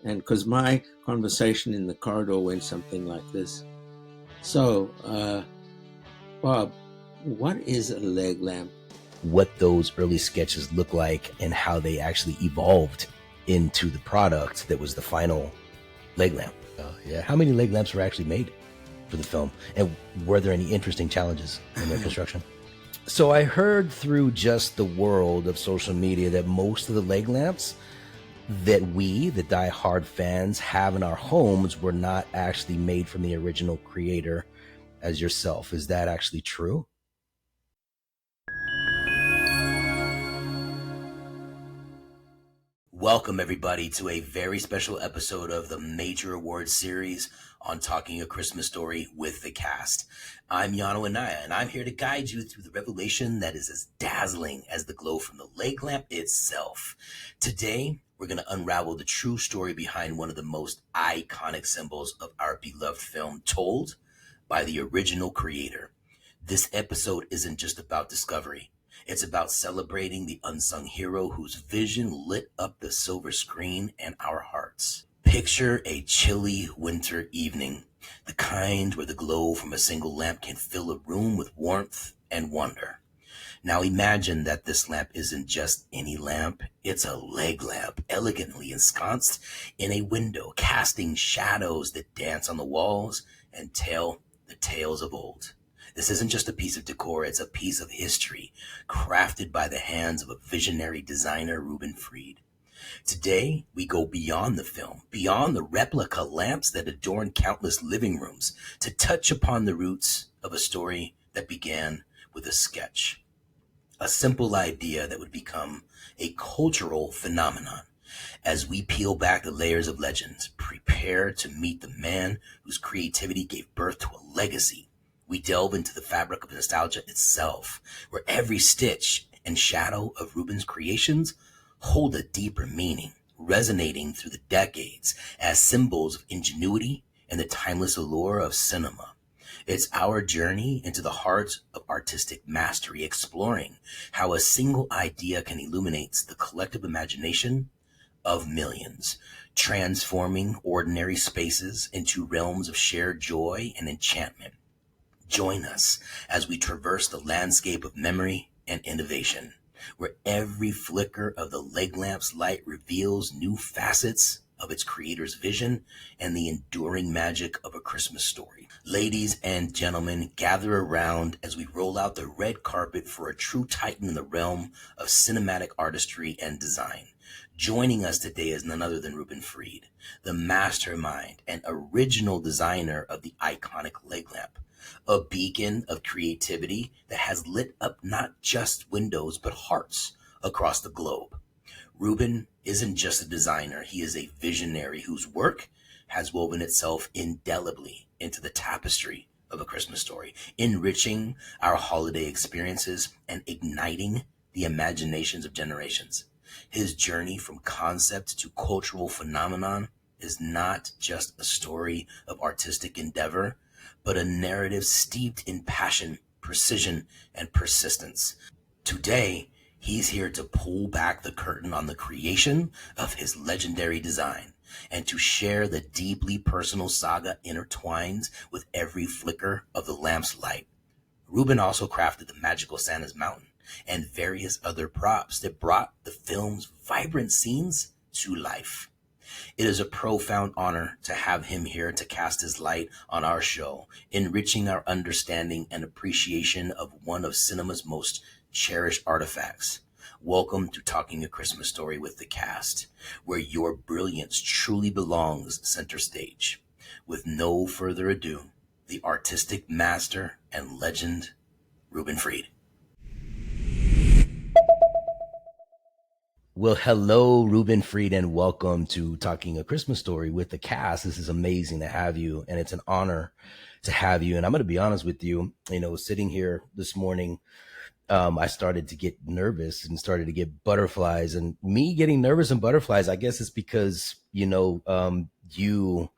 And because my conversation in the corridor went something like this. So, Bob, what is a leg lamp? What those early sketches look like and how they actually evolved into the product that was the final leg lamp. Yeah, how many leg lamps were actually made for the film, and were there any interesting challenges in their construction? So I heard through just the world of social media that most of the leg lamps that we, the die-hard fans, have in our homes were not actually made from the original creator as yourself. Is that actually true? Welcome, everybody, to a very special episode of the Major Awards series on Talking a Christmas Story with the cast. I'm Yano Anaya, and I'm here to guide you through the revelation that is as dazzling as the glow from the leg lamp itself. Today, we're going to unravel the true story behind one of the most iconic symbols of our beloved film, told by the original creator. This episode isn't just about discovery. It's about celebrating the unsung hero whose vision lit up the silver screen and our hearts. Picture a chilly winter evening, the kind where the glow from a single lamp can fill a room with warmth and wonder. Now imagine that this lamp isn't just any lamp, it's a leg lamp elegantly ensconced in a window, casting shadows that dance on the walls and tell the tales of old. This isn't just a piece of decor, it's a piece of history crafted by the hands of a visionary designer, Reuben Freed. Today, we go beyond the film, beyond the replica lamps that adorn countless living rooms, to touch upon the roots of a story that began with a sketch. A simple idea that would become a cultural phenomenon. As we peel back the layers of legends, prepare to meet the man whose creativity gave birth to a legacy. We delve into the fabric of nostalgia itself, where every stitch and shadow of Reuben's creations hold a deeper meaning, resonating through the decades as symbols of ingenuity and the timeless allure of cinema. It's our journey into the heart of artistic mastery, exploring how a single idea can illuminate the collective imagination of millions, transforming ordinary spaces into realms of shared joy and enchantment. Join us as we traverse the landscape of memory and innovation, where every flicker of the leg lamp's light reveals new facets of its creator's vision and the enduring magic of a Christmas story. Ladies and gentlemen, gather around as we roll out the red carpet for a true titan in the realm of cinematic artistry and design. Joining us today is none other than Ruben Freed, the mastermind and original designer of the iconic leg lamp, a beacon of creativity that has lit up not just windows but hearts across the globe. Ruben isn't just a designer, he is a visionary whose work has woven itself indelibly into the tapestry of a Christmas story, enriching our holiday experiences and igniting the imaginations of generations. His journey from concept to cultural phenomenon is not just a story of artistic endeavor, but a narrative steeped in passion, precision, and persistence. Today, he's here to pull back the curtain on the creation of his legendary design and to share the deeply personal saga intertwined with every flicker of the lamp's light. Ruben also crafted the magical Santa's Mountain and various other props that brought the film's vibrant scenes to life. It is a profound honor to have him here to cast his light on our show, enriching our understanding and appreciation of one of cinema's most cherished artifacts. Welcome to Talking a Christmas Story with the cast, where your brilliance truly belongs center stage. With no further ado, the artistic master and legend, Ruben Freed. Well, hello, Ruben Freed, and welcome to Talking a Christmas Story with the cast. This is amazing to have you, and it's an honor to have you. And I'm going to be honest with you, sitting here this morning, I started to get nervous and started to get butterflies. And me getting nervous and butterflies, I guess it's because, you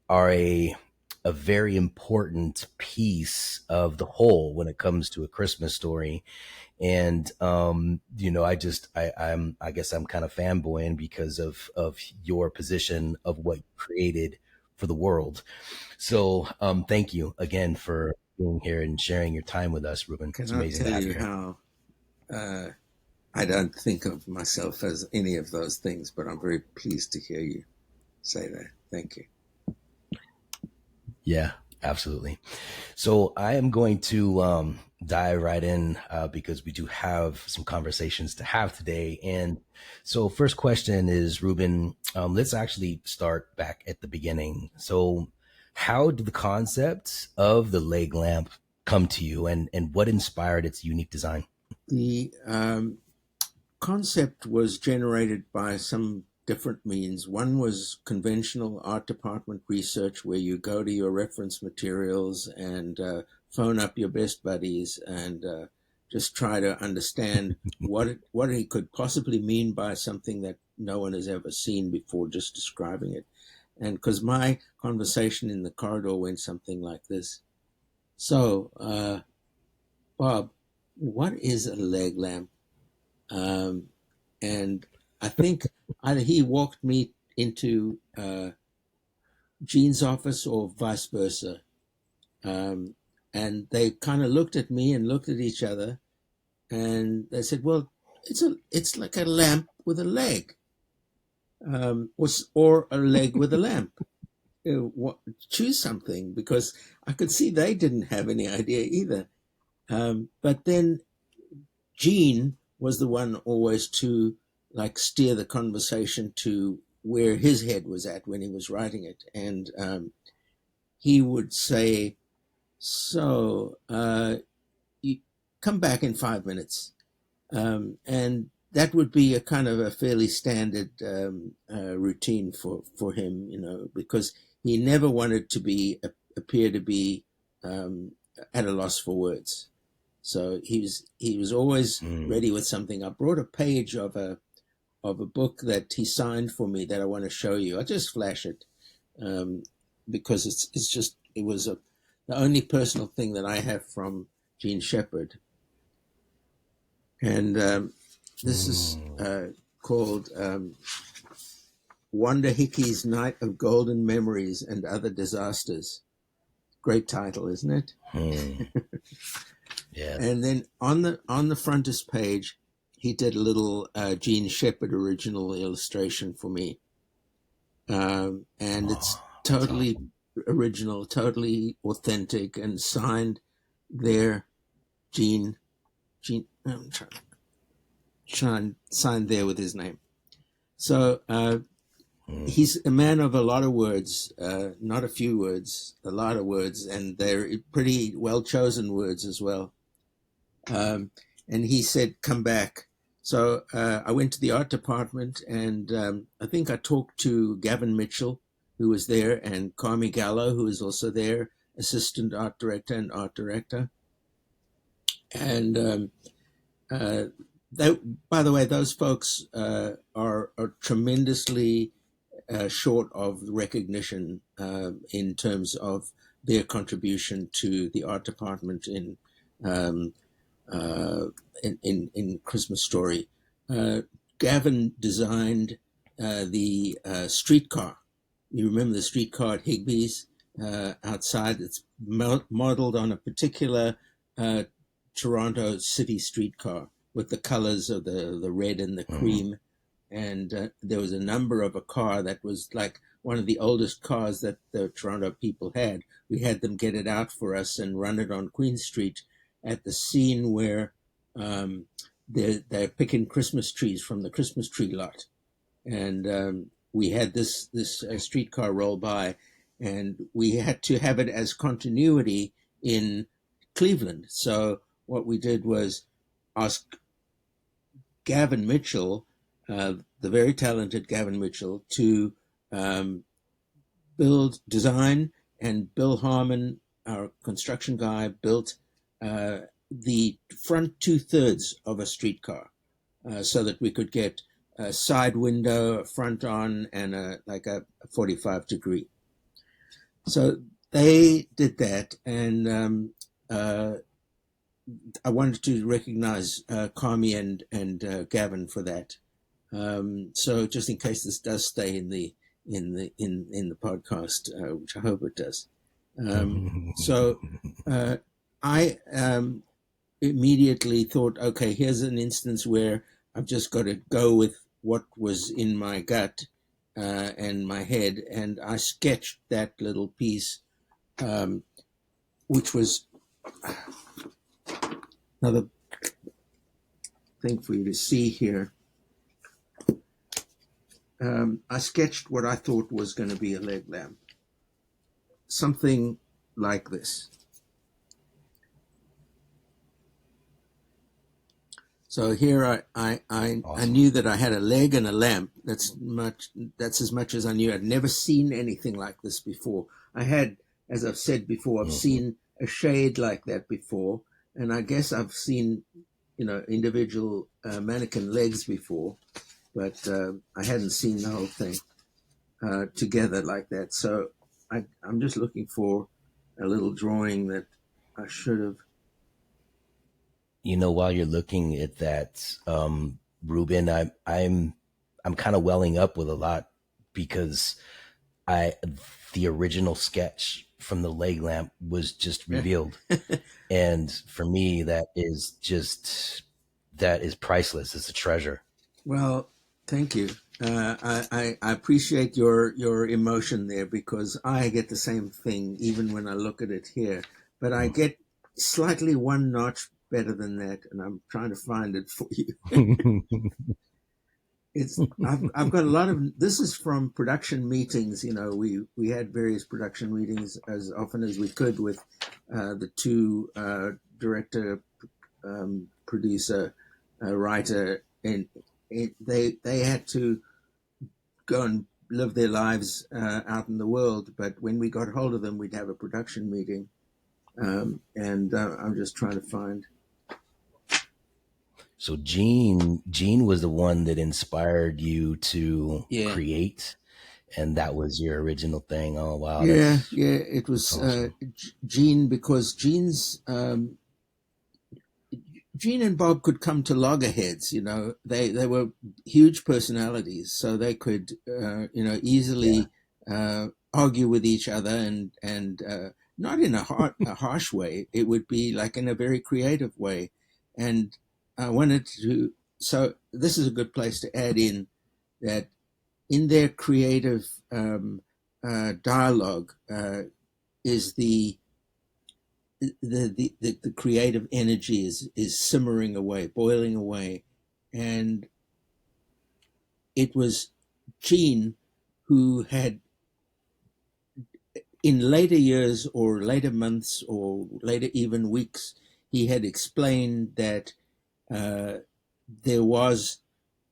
are a very important piece of the whole when it comes to A Christmas Story. And I guess I'm kind of fanboying because of your position of what you created for the world. So thank you again for being here and sharing your time with us, Ruben. It's Cannot amazing to tell have you you here. how I don't think of myself as any of those things, but I'm very pleased to hear you say that. Thank you. Yeah, absolutely. So I am going to dive right in because we do have some conversations to have today. And so, first question is, Ruben, let's actually start back at the beginning. So, how did the concept of the leg lamp come to you, and what inspired its unique design? The concept was generated by some different means. One was conventional art department research, where you go to your reference materials and phone up your best buddies and just try to understand what he could possibly mean by something that no one has ever seen before, just describing it. And because my conversation in the corridor went something like this. So, Bob, what is a leg lamp? Um, and I think either he walked me into Gene's office or vice versa. Um, and they kind of looked at me and looked at each other, and they said, "Well, it's like a lamp with a leg, or a leg with a lamp. Choose something," because I could see they didn't have any idea either. But then Gene was the one always to like steer the conversation to where his head was at when he was writing it, and he would say, "So you come back in 5 minutes," and that would be a kind of a fairly standard routine for him, because he never wanted to appear to be at a loss for words. So he was always ready with something. I brought a page of a book that he signed for me that I want to show you. I'll just flash it because it was the only personal thing that I have from Gene Shepherd, and this is called Wanda Hickey's Night of Golden Memories and Other Disasters. Great title, isn't it? Yeah. And then on the frontispiece page, he did a little Gene Shepherd original illustration for me, and it's totally awesome. original, totally authentic, and signed there, Gene. I'm signed there with his name. So he's a man of a lot of words, not a few words, a lot of words, and they're pretty well chosen words as well. And he said, "Come back." So I went to the art department, and I think I talked to Gavin Mitchell, who was there, and Carmi Gallo, who was also there, assistant art director and art director. And by the way, those folks are tremendously short of recognition in terms of their contribution to the art department um, in Christmas Story. Gavin designed the streetcar. You remember the streetcar at Higbee's outside? It's modeled on a particular Toronto city streetcar with the colors of the red and the cream. And there was a number of a car that was like one of the oldest cars that the Toronto people had. We had them get it out for us and run it on Queen Street at the scene where they're picking Christmas trees from the Christmas tree lot. And we had this streetcar roll by, and we had to have it as continuity in Cleveland. So what we did was ask Gavin Mitchell, the very talented Gavin Mitchell, to design, and Bill Harmon, our construction guy, built the front 2/3 of a streetcar so that we could get a side window, a front on, and like a 45 degree. So they did that, and I wanted to recognize Carmi and Gavin for that. So just in case this does stay in the podcast, which I hope it does. So I immediately thought, okay, here's an instance where I've just got to go with what was in my gut and my head, and I sketched that little piece, which was another thing for you to see here. I sketched what I thought was going to be a leg lamp, something like this. So here I Awesome. knew that I had a leg and a lamp. That's as much as I knew. I'd never seen anything like this before. I had, as I've said before, I've Hmm. seen a shade like that before, and I guess I've seen, individual mannequin legs before, but I hadn't seen the whole thing together like that. So I'm just looking for a little drawing that I should have. While you're looking at that, Ruben, I'm kind of welling up with a lot because I the original sketch from the leg lamp was just revealed, and for me that is priceless. It's a treasure. Well, thank you. I appreciate your emotion there, because I get the same thing even when I look at it here, but I get slightly one notch better than that, and I'm trying to find it for you. I've got a lot of this is from production meetings. We had various production meetings as often as we could with the two director, producer, writer, and they had to go and live their lives out in the world. But when we got hold of them, we'd have a production meeting, and I'm just trying to find. So Gene was the one that inspired you to Yeah, create, and that was your original thing. Oh wow, yeah, yeah. It that's was awesome. Gene, because Gene and Bob could come to loggerheads. They were huge personalities, so they could Yeah. easily argue with each other, and not in a harsh way. It would be like in a very creative way, and I wanted to. So this is a good place to add in that in their creative dialogue is the creative energy is simmering away, boiling away, and it was Gene who had, in later years or later months or later even weeks, he had explained that uh, there was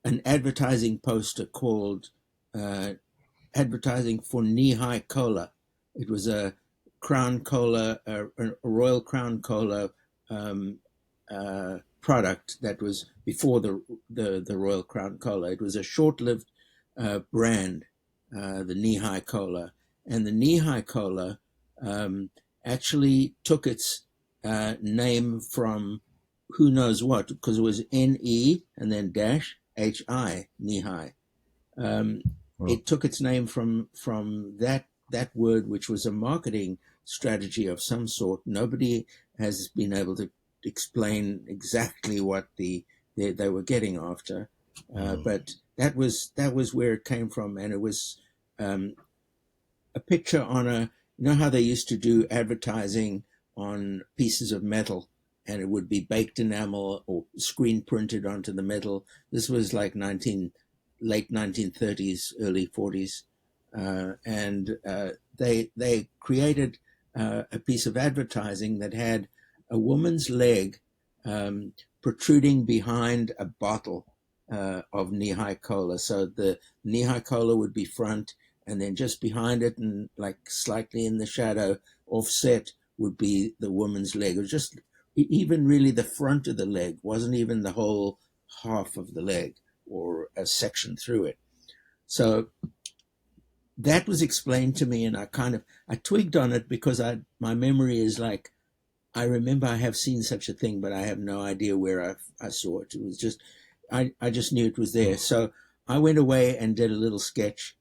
an advertising poster called uh, "Advertising for Knee-High Cola." It was a Crown Cola, a Royal Crown Cola um, product that was before the Royal Crown Cola. It was a short-lived brand, the Knee High Cola, and the Knee High Cola um, actually took its name from who knows what, because it was NE and then dash HI, Knee High. Um, Hmm. it took its name from that word, which was a marketing strategy of some sort. Nobody has been able to explain exactly what they were getting after, Hmm. but that was where it came from, and it was um, a picture on a, how they used to do advertising on pieces of metal, and it would be baked enamel or screen printed onto the metal. This was like late 1930s, early 40s, and they created a piece of advertising that had a woman's leg um, protruding behind a bottle of knee-high cola. So the knee-high cola would be front, and then just behind it and like slightly in the shadow, offset, would be the woman's leg. It was just even really the front of the leg, wasn't even the whole half of the leg or a section through it. So that was explained to me, and I twigged on it because my memory is like, I remember I have seen such a thing, but I have no idea where I saw it. It was just, I just knew it was there. So I went away and did a little sketch,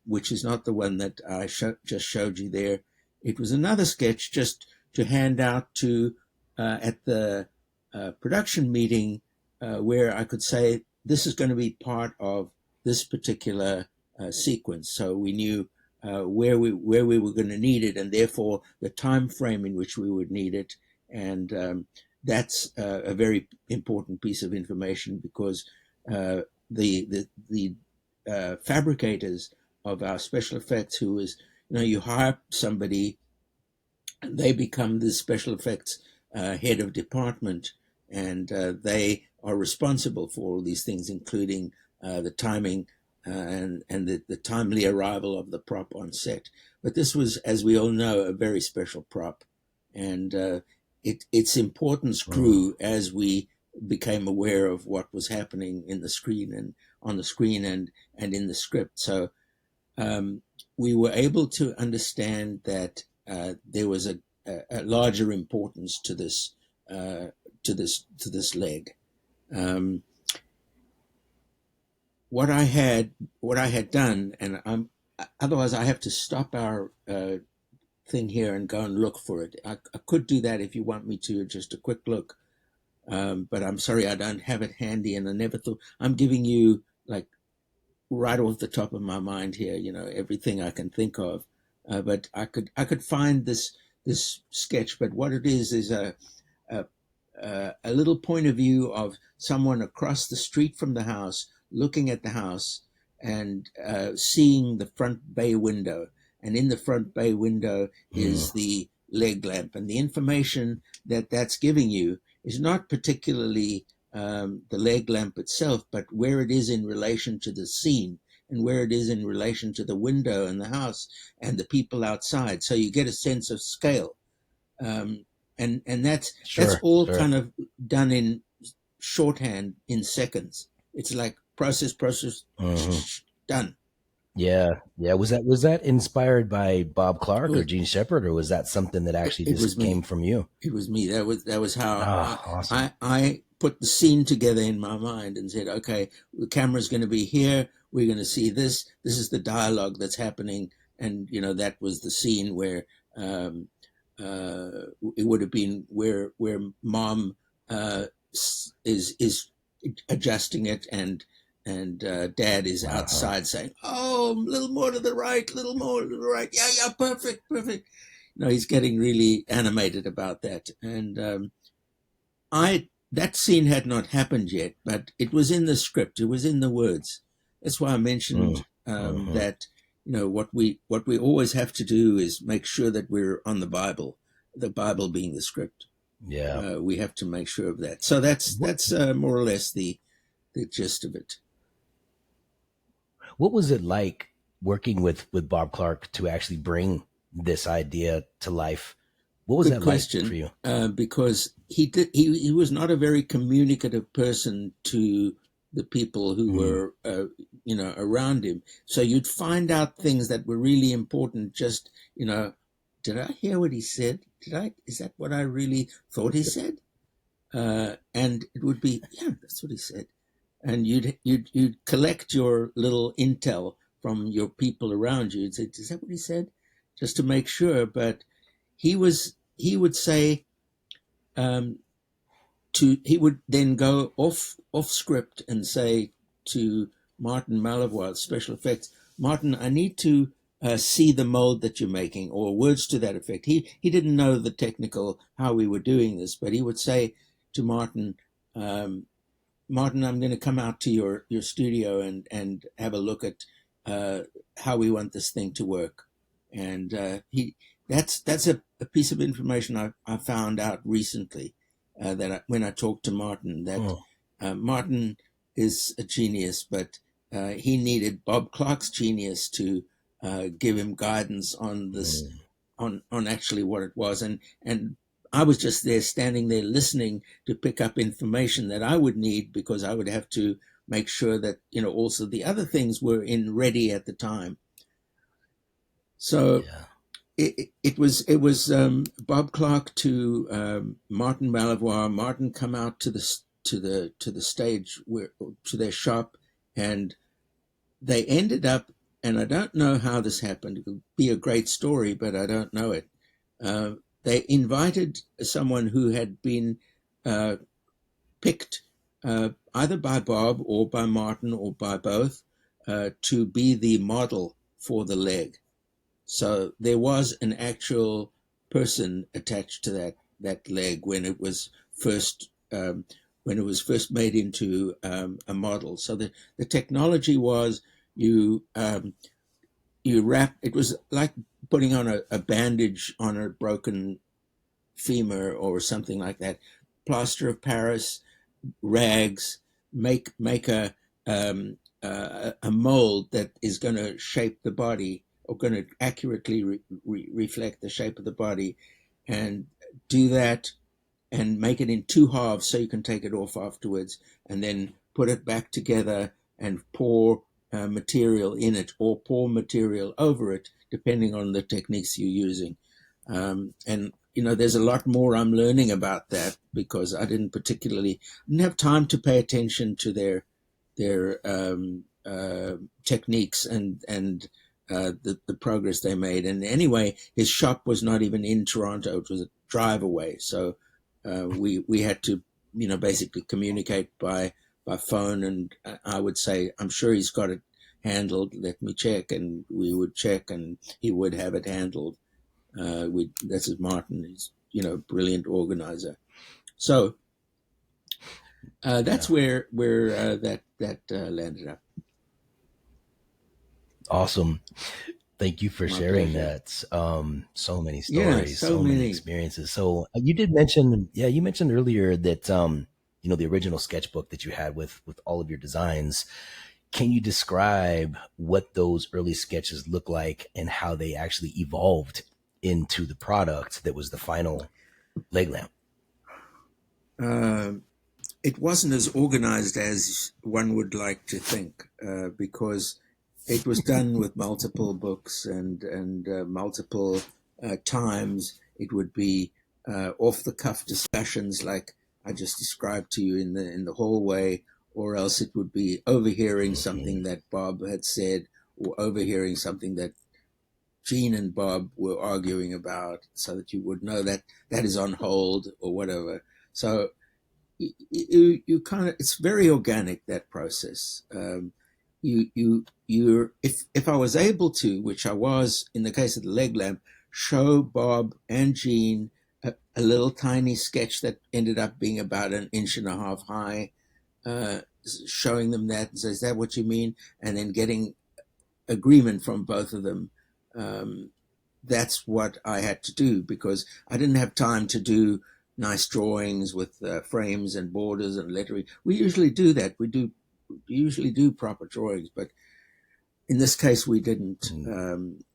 which is not the one that I just showed you there. It was another sketch just to hand out to at the production meeting, where I could say this is going to be part of this particular sequence. So we knew where we were going to need it, and therefore the time frame in which we would need it. And that's a very important piece of information, because the fabricators of our special effects, who is, you hire somebody and they become the special effects head of department, and they are responsible for all these things, including the timing and the timely arrival of the prop on set. But this was, as we all know, a very special prop, and its importance grew as we became aware of what was happening in the screen and on the screen and in the script. So we were able to understand that there was a larger importance to this leg. What I had done, and otherwise I have to stop our thing here and go and look for it. I could do that if you want me to, just a quick look. But I'm sorry, I don't have it handy, and I never thought. I'm giving you like right off the top of my mind here, everything I can think of. But I could find this sketch. But what it is a a little point of view of someone across the street from the house, looking at the house and seeing the front bay window. And in the front bay window is the leg lamp, and the information that that's giving you is not particularly the leg lamp itself, but where it is in relation to the scene, and where it is in relation to the window and the house and the people outside. So you get a sense of scale, and that's all Sure. kind of done in shorthand in seconds. It's like process, done. Yeah. Was that inspired by Bob It Clark or was, Gene Shepard, or was that something that actually it was just came me. from you? It was me. That was how Awesome. I put the scene together in my mind and said, okay, the camera's going to be here. We're going to see this. This is the dialogue that's happening, and that was the scene where it would have been where mom is adjusting it, and dad is outside saying, "Oh, a little more to the right, a little more to the right. Yeah, perfect, perfect." He's getting really animated about that, and I that scene had not happened yet, but it was in the script. It was in the words. That's why I mentioned that what we always have to do is make sure that we're on the Bible being the script. Yeah. We have to make sure of that. So that's more or less the gist of it. What was it like working with Bob Clark to actually bring this idea to life? What was Good that like for question, you? because he was not a very communicative person to the people who were around him. So you'd find out things that were really important. Just did I hear what he said? Is that what I really thought he said? And it would be, yeah, that's what he said. And you'd collect your little intel from your people around you. You'd say, is that what he said? Just to make sure. But he would say, he would then go off script and say to Martin Malivoire, special effects, Martin, I need to see the mold that you're making, or words to that effect. He didn't know the technical how we were doing this, but he would say to Martin, Martin, I'm going to come out to your studio and have a look at how we want this thing to work. And that's a piece of information I found out recently, when I talked to Martin, that Martin is a genius, but he needed Bob Clark's genius to give him guidance on this, on actually what it was. And I was just there, standing there, listening to pick up information that I would need, because I would have to make sure that also the other things were in ready at the time. So Yeah. it was Bob Clark to Martin Malivoire. Martin come out to the stage where to their shop, and they ended up. And I don't know how this happened. It would be a great story, but I don't know it. Uh, they invited someone who had been uh, picked either by Bob or by Martin or by both to be the model for the leg. So there was an actual person attached to that leg first when it was first made into a model. So the technology was you you wrap. It was like putting on a bandage on a broken femur or something like that. Plaster of Paris, rags, make a mold that is going to shape the body or going to accurately reflect the shape of the body, and do that and make it in two halves so you can take it off afterwards, and then put it back together and pour material in it or pour material over it, depending on the techniques you're using. And there's a lot more I'm learning about that because I didn't have time to pay attention to their techniques and the progress they made. And anyway, his shop was not even in Toronto; it was a drive away. So we had to basically communicate by phone. And I would say, I'm sure he's got it handled. Let me check, and we would check, and he would have it handled. This is Martin. He's brilliant organizer. So Yeah. that's where that landed up. Awesome. Thank you for My sharing pleasure. that. So many Yeah, stories, so so many many. experiences. So you did mention, yeah, you mentioned earlier that the original sketchbook that you had with all of your designs. Can you describe what those early sketches look like and how they actually evolved into the product that was the final leg lamp? Uh, it wasn't as organized as one would like to think because it was done with multiple books and multiple times. It would be off the cuff discussions like I just described to you in the hallway, or else it would be overhearing Hmm. something that Bob had said, or overhearing something that Gene and Bob were arguing about, so that you would know that that is on hold or whatever. So you kind of, it's very organic, that process. You if I was able to, which I was in the case of the leg lamp, show Bob and Gene a little tiny sketch that ended up being about an inch and a half high, uh, showing them that and say, is that what you mean? And then getting agreement from both of them. um, that's what I had to do because I didn't have time to do nice drawings with frames and borders and lettering. We usually do that. We usually do proper drawings, but in this case, we didn't.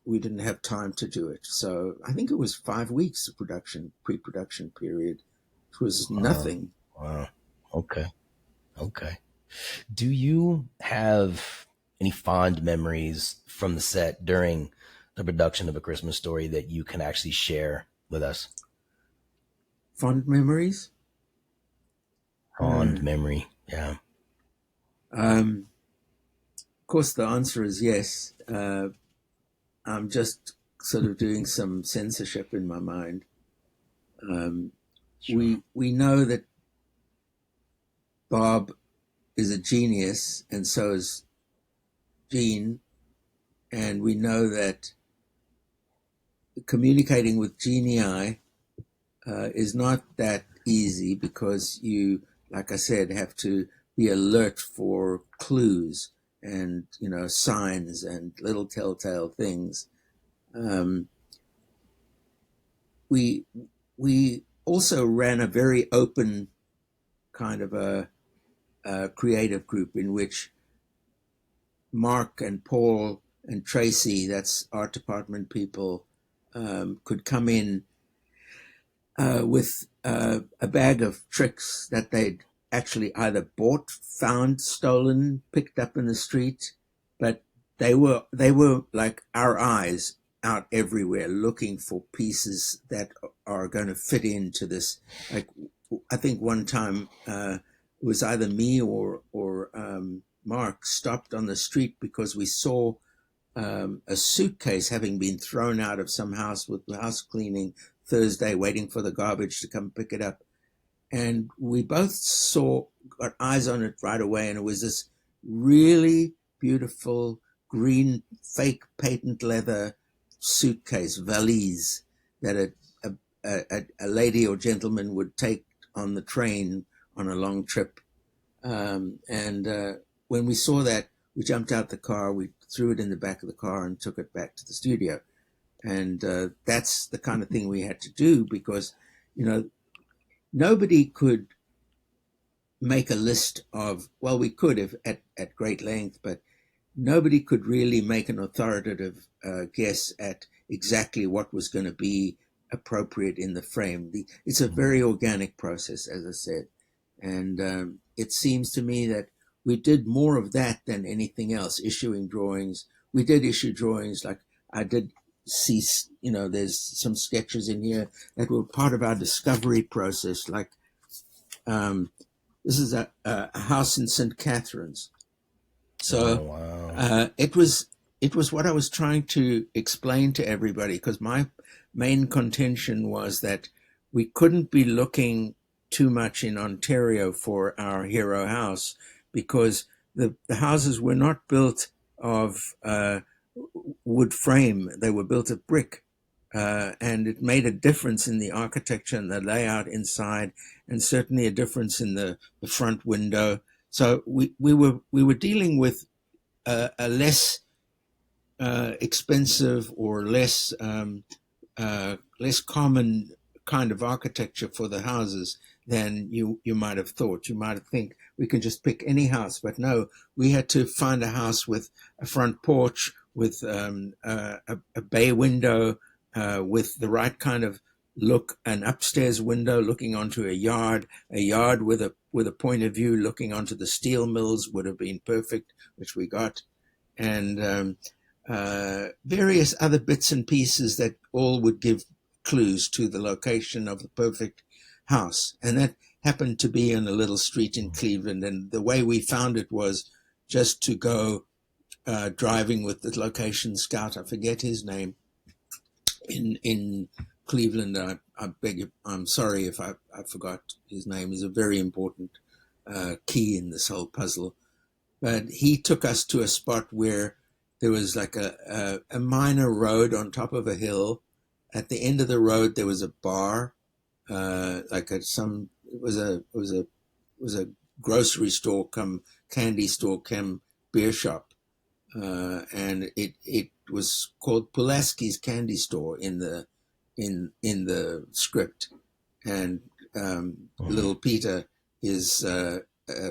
We didn't have time to do it. So I think it was 5 weeks of pre-production period. It was Wow. nothing. Wow. Okay. Okay. Do you have any fond memories from the set during the production of A Christmas Story that you can actually share with us? Fond memories. Fond Uh, memory. Yeah. of course, the answer is yes. I'm just sort of doing some censorship in my mind. Um, Sure. we know that Bob is a genius, and so is Gene, and we know that communicating with genii is not that easy because you, like I said, have to be alert for clues and signs and little telltale things. Um, we we also ran a very open kind of a creative group in which Mark and Paul and Tracy, that's art department people, could come in with a bag of tricks that they'd actually either bought, found, stolen, picked up in the street, but they were like our eyes. out everywhere looking for pieces that are going to fit into this. Like, I think one time it was either me or Mark stopped on the street because we saw a suitcase having been thrown out of some house with house cleaning Thursday, waiting for the garbage to come pick it up. And we both got eyes on it right away. And it was this really beautiful green fake patent leather suitcase, valise, that a lady or gentleman would take on the train on a long trip. And when we saw that, we jumped out the car, we threw it in the back of the car and took it back to the studio. And that's the kind of thing we had to do because, you know, nobody could make a list of, well, we could have at great length, but nobody could really make an authoritative guess at exactly what was going to be appropriate in the frame. It's a very organic process, as I said. And it seems to me that we did more of that than anything else, issuing drawings. We did issue drawings, like I did see, you know, there's some sketches in here that were part of our discovery process. Like this is a house in St. Catharines. So wow. it was what I was trying to explain to everybody, because my main contention was that we couldn't be looking too much in Ontario for our hero house because the houses were not built of wood frame; they were built of brick, and it made a difference in the architecture and the layout inside, and certainly a difference in the front window. So we were dealing with a less expensive or less common kind of architecture for the houses than you might have thought. You might think we could just pick any house, but no, we had to find a house with a front porch, with a bay window, with the right kind of look, an upstairs window looking onto a yard with a point of view looking onto the steel mills would have been perfect, which we got, and various other bits and pieces that all would give clues to the location of the perfect house. And that happened to be in a little street in Cleveland. And the way we found it was just to go driving with the location scout. I forget his name in Cleveland. I beg you, I'm sorry if I forgot his name. He's a very important key in this whole puzzle. But he took us to a spot where there was like a minor road on top of a hill. At the end of the road, there was a bar, like it was a grocery store, come candy store, come beer shop, and it was called Pulaski's Candy Store in the script, and little Peter is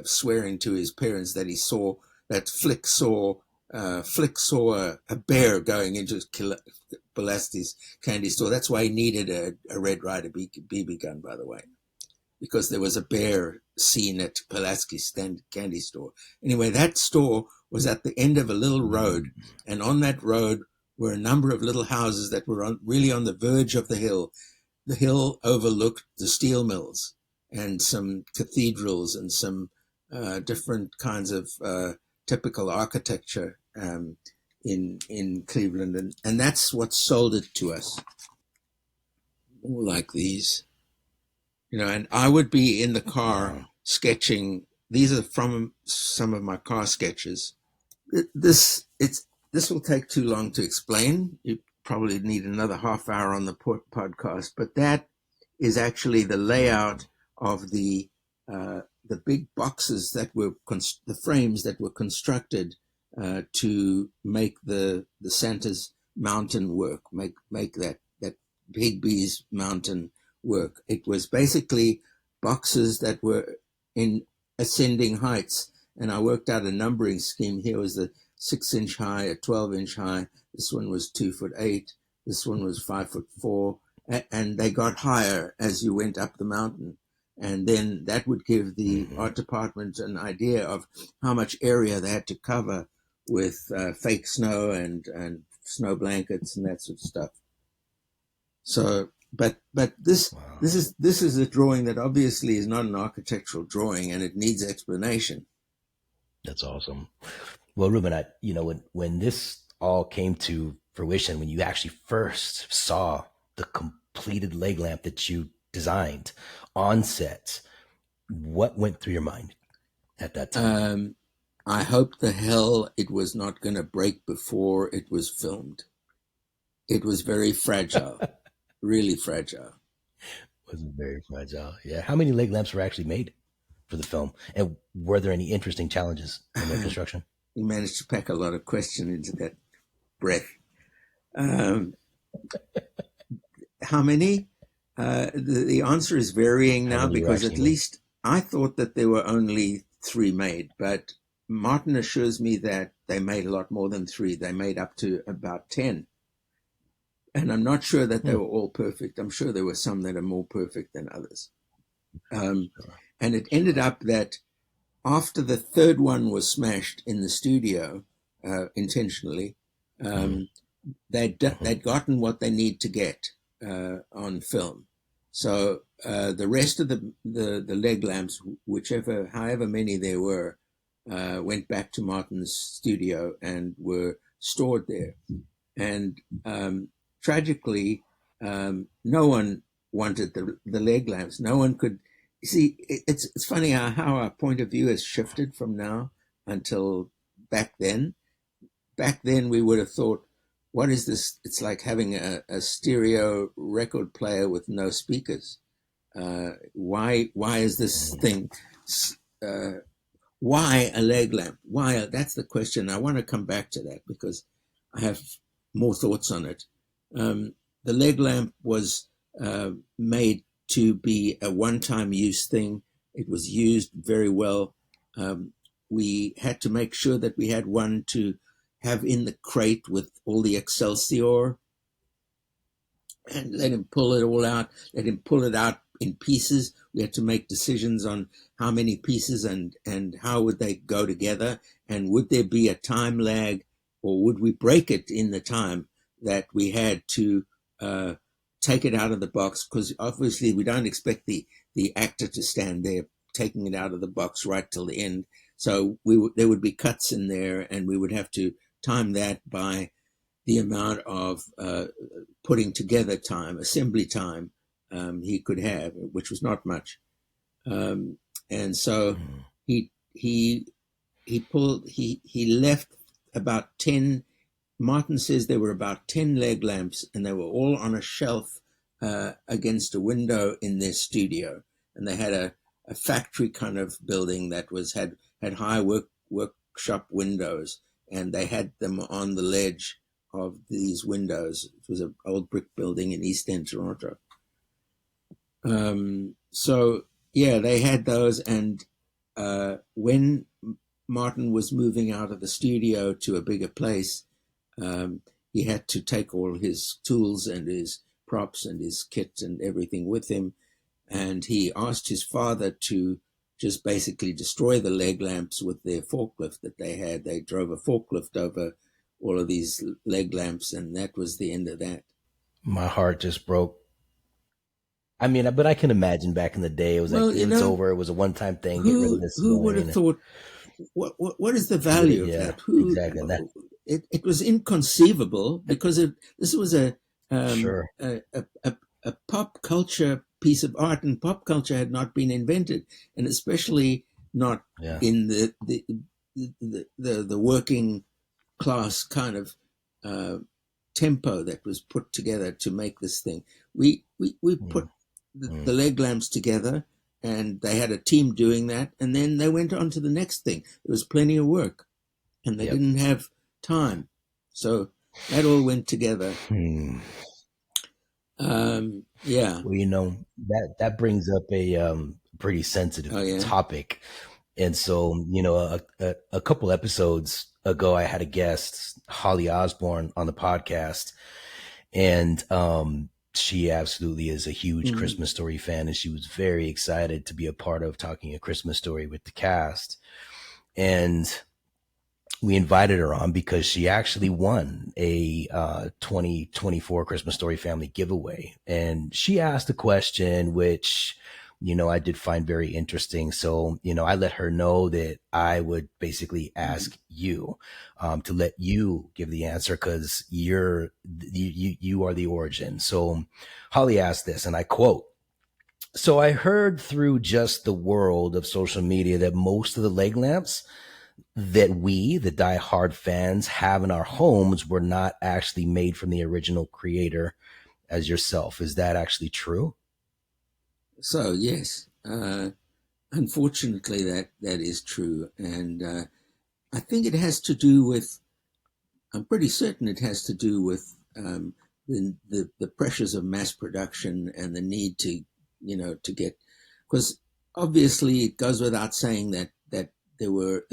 swearing to his parents that Flick saw a bear going into Pulaski's Candy Store. That's why he needed a Red Ryder BB gun, by the way, because there was a bear seen at Pulaski's Candy Store. Anyway, that store was at the end of a little road, and on that road were a number of little houses that were really on the verge of the hill. The hill overlooked the steel mills and some cathedrals and some different kinds of typical architecture in Cleveland, and that's what sold it to us. More like these, you know. And I would be in the car sketching. These are from some of my car sketches. This will take too long to explain. You probably need another half hour on the podcast, but that is actually the layout of the big boxes that were the frames that were constructed to make the Santa's mountain work, make that Higbee's mountain work. It was basically boxes that were in ascending heights, and I worked out a numbering scheme. Here was a 6-inch high, a 12-inch high. This one was 2'8". This one was 5'4", and they got higher as you went up the mountain. And then that would give the art department an idea of how much area they had to cover with fake snow and snow blankets and that sort of stuff. So, but this Wow. this is a drawing that obviously is not an architectural drawing, and it needs explanation. That's awesome. Well, Ruben, when this all came to fruition, when you actually first saw the completed leg lamp that you designed on set, what went through your mind at that time? I hope the hell it was not going to break before it was filmed. It was very fragile, really fragile. Was very fragile. Yeah. How many leg lamps were actually made for the film? And were there any interesting challenges in their construction? You managed to pack a lot of question into that breath. Um, how many? The answer is varying How now many were because actually at made? least I thought that there were only 3 made, but Martin assures me that they made a lot more than 3. They made up to about 10. And I'm not sure that they were all perfect. I'm sure there were some that are more perfect than others. Sure. And it ended up that after the third one was smashed in the studio, intentionally, Mm-hmm. they'd gotten what they need to get on film. So the rest of the leg lamps, however many there were, went back to Martin's studio and were stored there. And tragically, no one wanted the leg lamps. No one could see. It's funny how our point of view has shifted from now until back then. Back then, we would have thought, "What is this? It's like having a stereo record player with no speakers. Why is this thing? Uh, why a leg lamp? Why? That's the question. I want to come back to that because I have more thoughts on it. The leg lamp was made to be a one-time use thing. It was used very well. We had to make sure that we had one to have in the crate with all the Excelsior and let him pull it all out, let him pull it out in pieces. We had to make decisions on how many pieces and how would they go together, and would there be a time lag, or would we break it in the time that we had to take it out of the box, because obviously we don't expect the actor to stand there taking it out of the box right till the end. So there would be cuts in there, and we would have to time that by the amount of putting together time, assembly time he could have, which was not much. And so Mm-hmm. he he he left about 10. Martin says there were about 10 leg lamps, and they were all on a shelf against a window in their studio, and they had a factory kind of building that had high workshop windows, and they had them on the ledge of these windows. It was an old brick building in East End Toronto. So yeah, they had those, and when Martin was moving out of the studio to a bigger place, he had to take all his tools and his props and his kit and everything with him, and he asked his father to just basically destroy the leg lamps with their forklift that they had. They drove a forklift over all of these leg lamps, and that was the end of that. My heart just broke. I mean, but I can imagine back in the day, it was like, Well, it's over. It was a one time thing. Get rid of this. You who know what I would have mean? thought? What is the Would it? value of Yeah, that? Who? exactly. That It was inconceivable because this was sure. a pop culture piece of art, and pop culture had not been invented, and especially not Yeah. in the working class kind of uh, tempo that was put together to make this thing. We put Mm-hmm. the leg lamps together, and they had a team doing that, and then they went on to the next thing. There was plenty of work, and they Yep. didn't have time, so that all went together. Hmm. Yeah. Well, that brings up a pretty sensitive Oh yeah. topic, and so a couple episodes ago, I had a guest, Holly Osborne, on the podcast, and she absolutely is a huge Mm. Christmas Story fan, and she was very excited to be a part of talking a Christmas Story with the cast. And we invited her on because she actually won a 2024 Christmas Story Family giveaway. And she asked a question which, I did find very interesting. So, I let her know that I would basically ask you to let you give the answer because you are the origin. So Holly asked this, and I quote, so I heard through just the world of social media that most of the leg lamps that we, the die-hard fans, have in our homes were not actually made from the original creator as yourself. Is that actually true? So yes, unfortunately, that is true, and I think it has to do with. I'm pretty certain it has to do with the pressures of mass production and the need to, to get, because obviously it goes without saying that there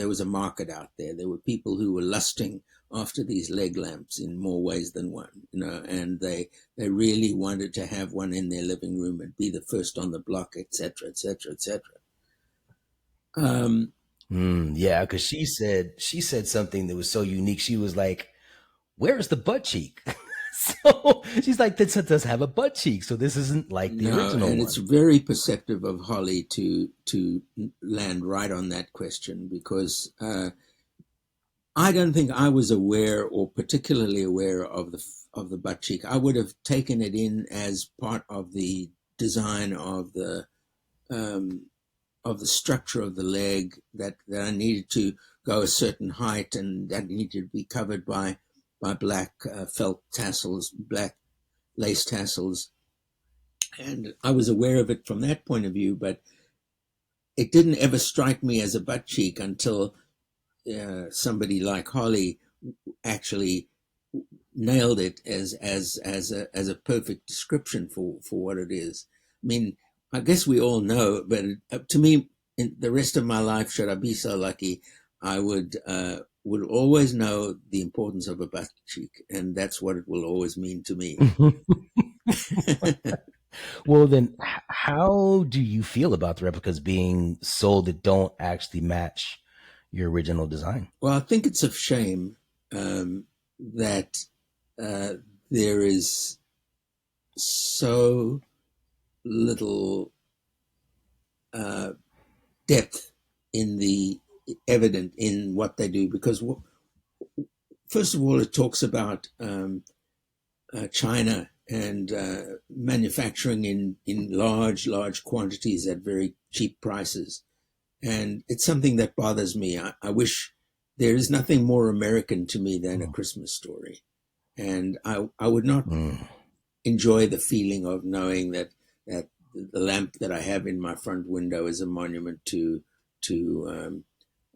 was a market out there. There were people who were lusting after these leg lamps in more ways than one, and they really wanted to have one in their living room and be the first on the block, etc., etc., etc. Yeah, because she said something that was so unique. She was like, "Where's the butt cheek?" So she's like, "This does have a butt cheek, so this isn't like the No, original and it's one." very perceptive of Holly to land right on that question, because I don't think I was aware or particularly aware of the butt cheek. I would have taken it in as part of the design um, of the structure of the leg, that I needed to go a certain height and that needed to be covered by black felt tassels, black lace tassels, and I was aware of it from that point of view, but it didn't ever strike me as a butt cheek until somebody like Holly actually nailed it as a perfect description for what it is. I mean, I guess we all know, but to me, in the rest of my life, should I be so lucky, I would always know the importance of a butt cheek, and that's what it will always mean to me. Well, then, how do you feel about the replicas being sold that don't actually match your original design? Well, I think it's a shame that uh, there is so little uh, depth in the evident in what they do, because first of all, it talks about China and manufacturing in large quantities at very cheap prices, and it's something that bothers me. I wish there is nothing more American to me than A Christmas Story, and I would not Mm. enjoy the feeling of knowing that the lamp that I have in my front window is a monument to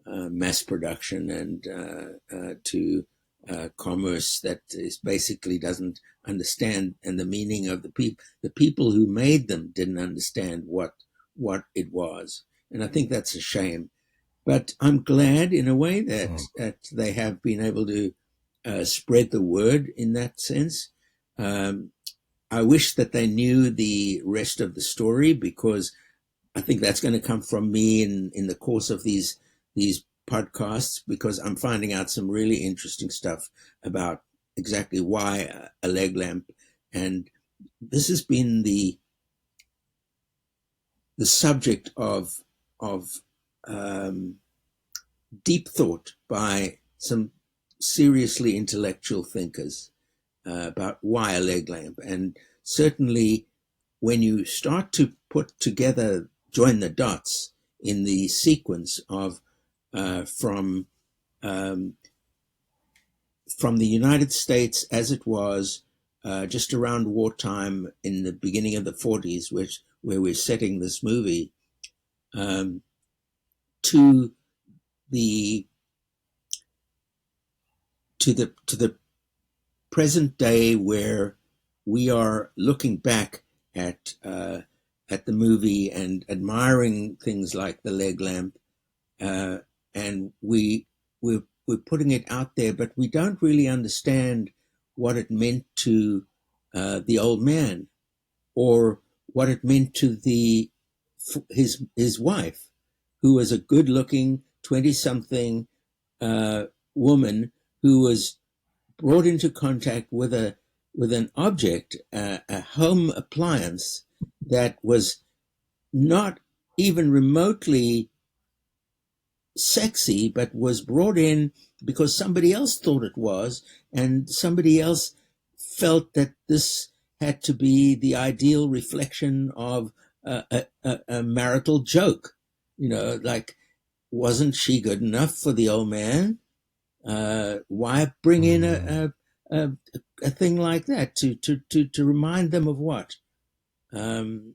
mass production and to commerce that is basically doesn't understand, and the meaning of the people who made them didn't understand what it was, and I think that's a shame. But I'm glad in a way Mm. that they have been able to spread the word in that sense. Um, I wish that they knew the rest of the story, because I think that's going to come from me in the course of these podcasts, because I'm finding out some really interesting stuff about exactly why a leg lamp, and this has been the subject of um, deep thought by some seriously intellectual thinkers about why a leg lamp, and certainly when you start to put together, join the dots in the sequence of from um, from the United States as it was just around wartime in the beginning of the 40s, where we're setting this movie, um, to the to the present day, where we are looking back at the movie and admiring things like the leg lamp, uh, and we're putting it out there, but we don't really understand what it meant to the old man, or what it meant to the his wife, who was a good looking 20 something woman who was brought into contact with an object, a home appliance that was not even remotely sexy, but was brought in because somebody else thought it was, and somebody else felt that this had to be the ideal reflection of a marital joke. Like, wasn't she good enough for the old man? Why bring in a, a thing like that to remind them of what? And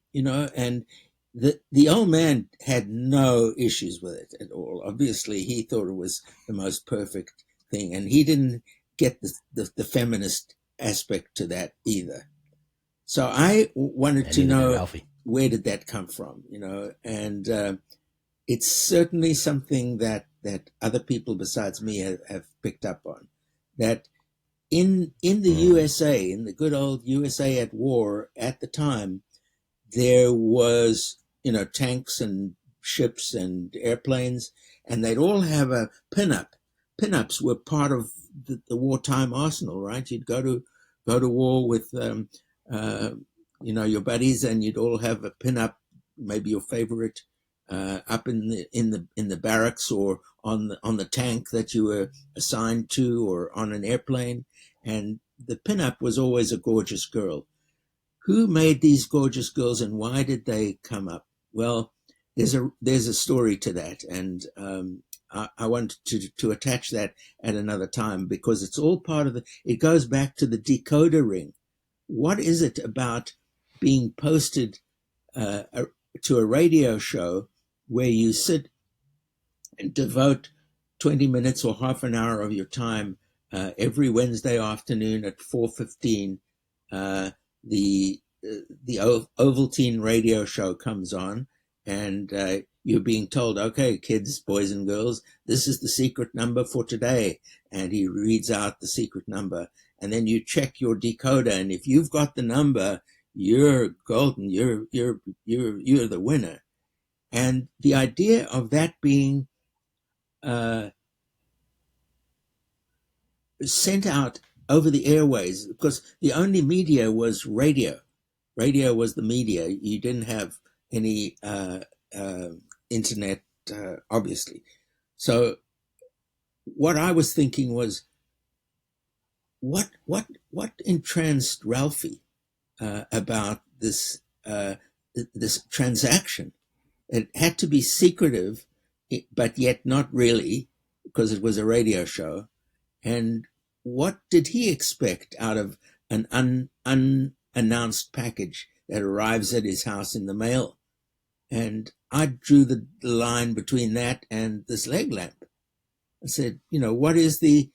the old man had no issues with it at all. Obviously, he thought it was the most perfect thing, and he didn't get the feminist aspect to that either. So I wanted And to neither did know, Ralphie. where did that come from, and it's certainly something that other people besides me have picked up on. That in the USA, in the good old USA at war at the time, there was, tanks and ships and airplanes, and they'd all have a pinup. Pinups were part of the wartime arsenal, right? You'd go to war with uh, your buddies, and you'd all have a pinup, maybe your favorite, up in the barracks, or on the tank that you were assigned to, or on an airplane. And the pinup was always a gorgeous girl. Who made these gorgeous girls, and why did they come up? Well, there's a story to that, and I want to attach that at another time, because it's all part of it goes back to the decoder ring. What is it about being posted to a radio show where you sit and devote 20 minutes or half an hour of your time every Wednesday afternoon at 4:15? The Ovaltine radio show comes on, and you're being told, okay, kids, boys and girls, this is the secret number for today. And he reads out the secret number, and then you check your decoder, and if you've got the number, you're golden. You're the winner. And the idea of that being uh, sent out over the airways, because the only media was radio. Radio was the media. You didn't have any uh, internet, obviously. So what I was thinking was, what entranced Ralphie about this transaction? It had to be secretive, but yet not really, because it was a radio show. And what did he expect out of an unannounced package that arrives at his house in the mail? And I drew the line between that and this leg lamp. I said, what is the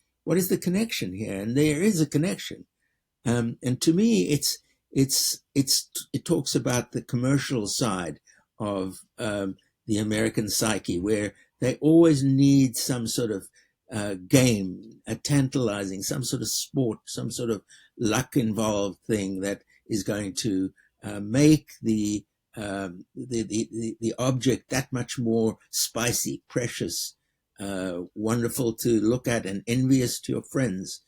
connection here? And there is a connection. And to me, it talks about the commercial side of the American psyche, where they always need some sort of game, a tantalizing, some sort of sport, some sort of luck involved thing that is going to make the object that much more spicy, precious, wonderful to look at, and envious to your friends.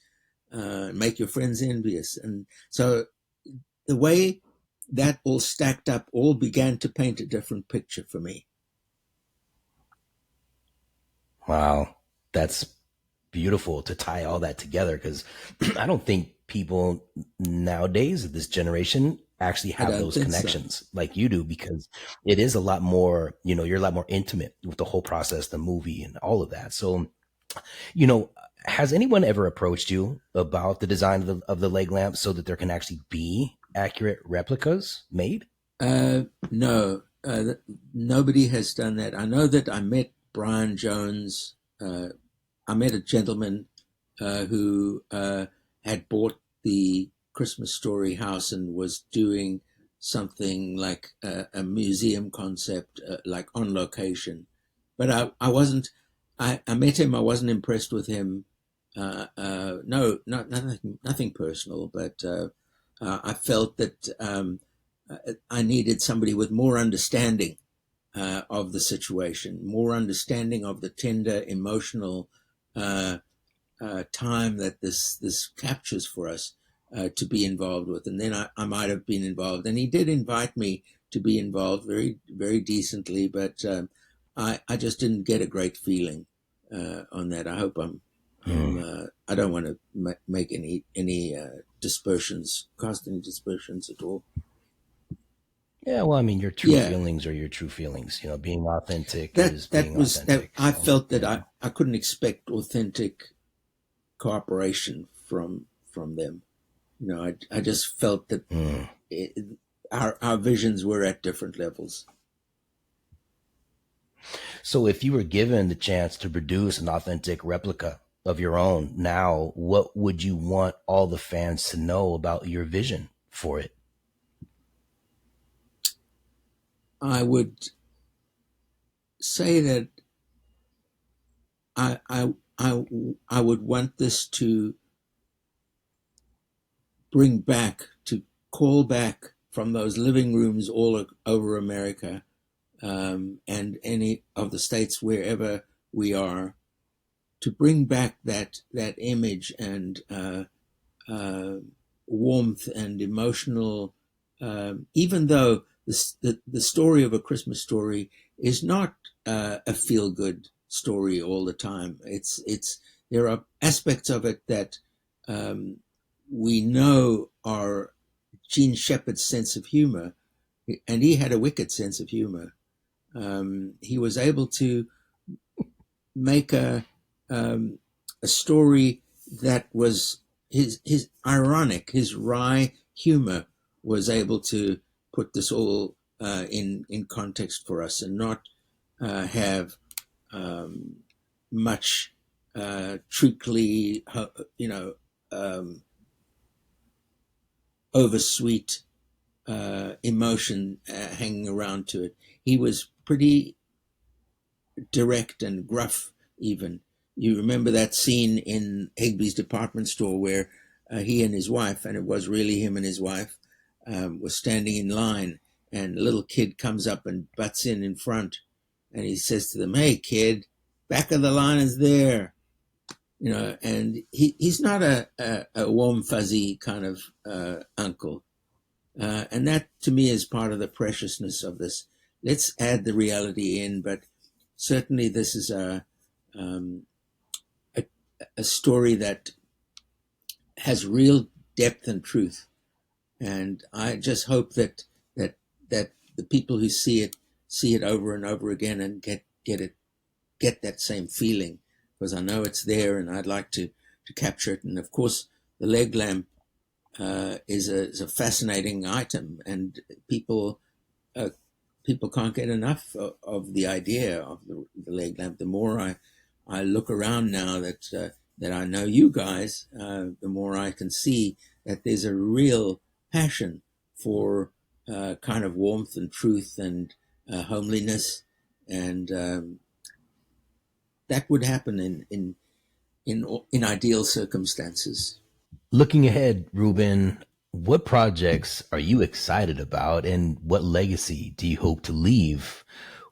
Make your friends envious. And so the way that all stacked up all began to paint a different picture for me. Wow, that's beautiful to tie all that together, because I don't think people nowadays of this generation actually have those connections so, like you do, because it is a lot more, you're a lot more intimate with the whole process, the movie and all of that. So, has anyone ever approached you about the design of the leg lamp so that there can actually be accurate replicas made? No, nobody has done that. I know that I met Brian Jones. I met a gentleman who had bought the Christmas Story house and was doing something like a museum concept, like on location. But I wasn't. I met him. I wasn't impressed with him. No, nothing personal. But I felt that I needed somebody with more understanding of the situation, more understanding of the tender emotional time that this captures for us to be involved with. And then I might have been involved. And he did invite me to be involved very, very decently, but I just didn't get a great feeling on that. I hope I don't want to make any dispersions, cast any dispersions at all. Yeah, well, I mean, your true Yeah, feelings are your true feelings. You know, being authentic that is being was that. authentic. I So, felt that yeah. I couldn't expect authentic cooperation from them. You know, I just felt that Mm. it, our visions were at different levels. So, if you were given the chance to produce an authentic replica of your own now, what would you want all the fans to know about your vision for it? I would say that I I I, I would want this to bring back, to call back from those living rooms all over America, and any of the states wherever we are, to bring back that image and uh, warmth and emotional. Even though the story of A Christmas Story is not a feel good story all the time. It's there are aspects of it that um, we know are Gene Shepard's sense of humor, and he had a wicked sense of humor. He was able to make a story that was his ironic, his wry humor was able to put this all in context for us, and not have um, much treacly, um, oversweet emotion hanging around to it. He was pretty direct and gruff, even. You remember that scene in Higby's department store where he and his wife, and it was really him and his wife, were standing in line, and a little kid comes up and butts in front, and he says to them, "Hey, kid, back of the line is there." You know, and he's not a warm, fuzzy kind of uncle. And that, to me, is part of the preciousness of this. Let's add the reality in, but certainly this is um, a, a story that has real depth and truth. And I just hope that the people who see it over and over again and get that same feeling, because I know it's there, and I'd like to capture it. And of course, the leg lamp is a fascinating item, and people uh, people can't get enough of the idea of the leg lamp. The more I look around now that I know you guys, the more I can see that there's a real passion for kind of warmth and truth and homeliness, and that would happen in ideal circumstances. Looking ahead, Ruben, what projects are you excited about and what legacy do you hope to leave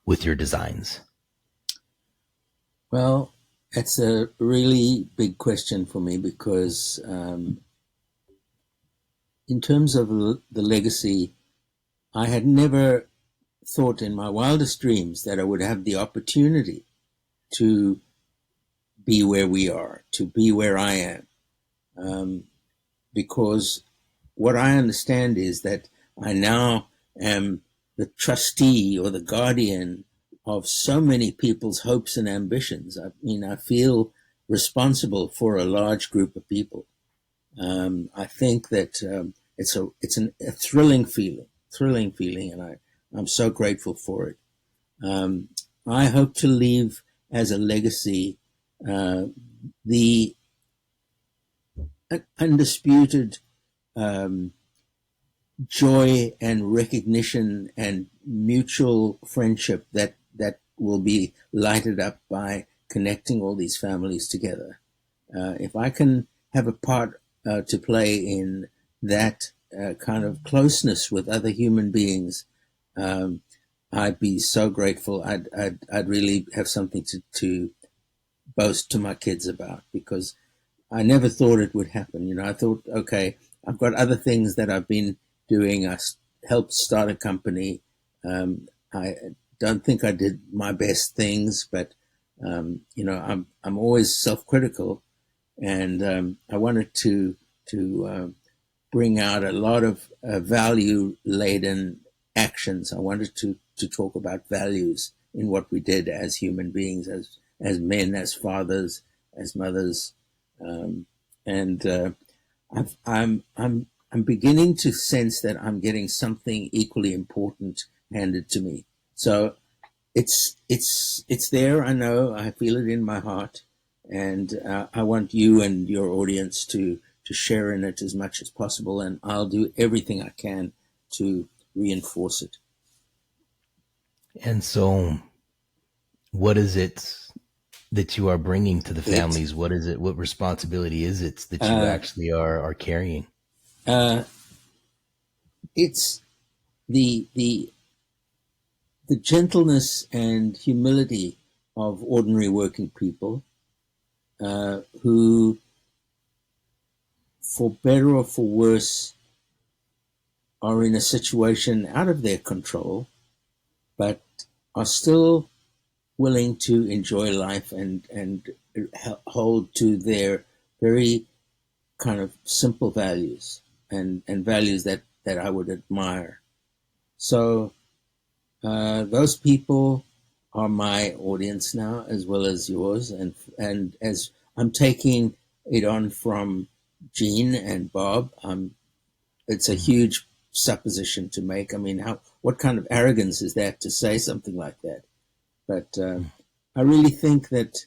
with your designs? Well, that's a really big question for me because in terms of the legacy, I had never thought in my wildest dreams that I would have the opportunity to be where we are, to be where I am. Um, because what I understand is that I now am the trustee or the guardian of so many people's hopes and ambitions. I mean, I feel responsible for a large group of people. I think that a thrilling feeling, and I'm so grateful for it. Um, I hope to leave as a legacy uh, the undisputed um, joy and recognition and mutual friendship that will be lighted up by connecting all these families together. If I can have a part to play in that kind of closeness with other human beings, um, I'd be so grateful. I'd really have something to boast to my kids about, because I never thought it would happen. You know, I thought, okay, I've got other things that I've been doing. Helped start a company. I don't think I did my best things, but you know, I'm always self-critical, and I wanted to bring out a lot of value-laden actions. I wanted to talk about values in what we did as human beings, as men, as fathers, as mothers, um, and I'm beginning to sense that I'm getting something equally important handed to me. So it's there. I know. I feel it in my heart, and I want you and your audience to share in it as much as possible, and I'll do everything I can to reinforce it. And so, what is it that you are bringing to the It families? What is it? What responsibility is it that you uh, actually are carrying? uh, it's the gentleness and humility of ordinary working people who, for better or for worse, are in a situation out of their control, but are still willing to enjoy life and hold to their very kind of simple values and values that I would admire. So those people are my audience now, as well as yours, and as I'm taking it on from Gene and Bob, it's a huge supposition to make. I mean, what kind of arrogance is that to say something like that? But I really think that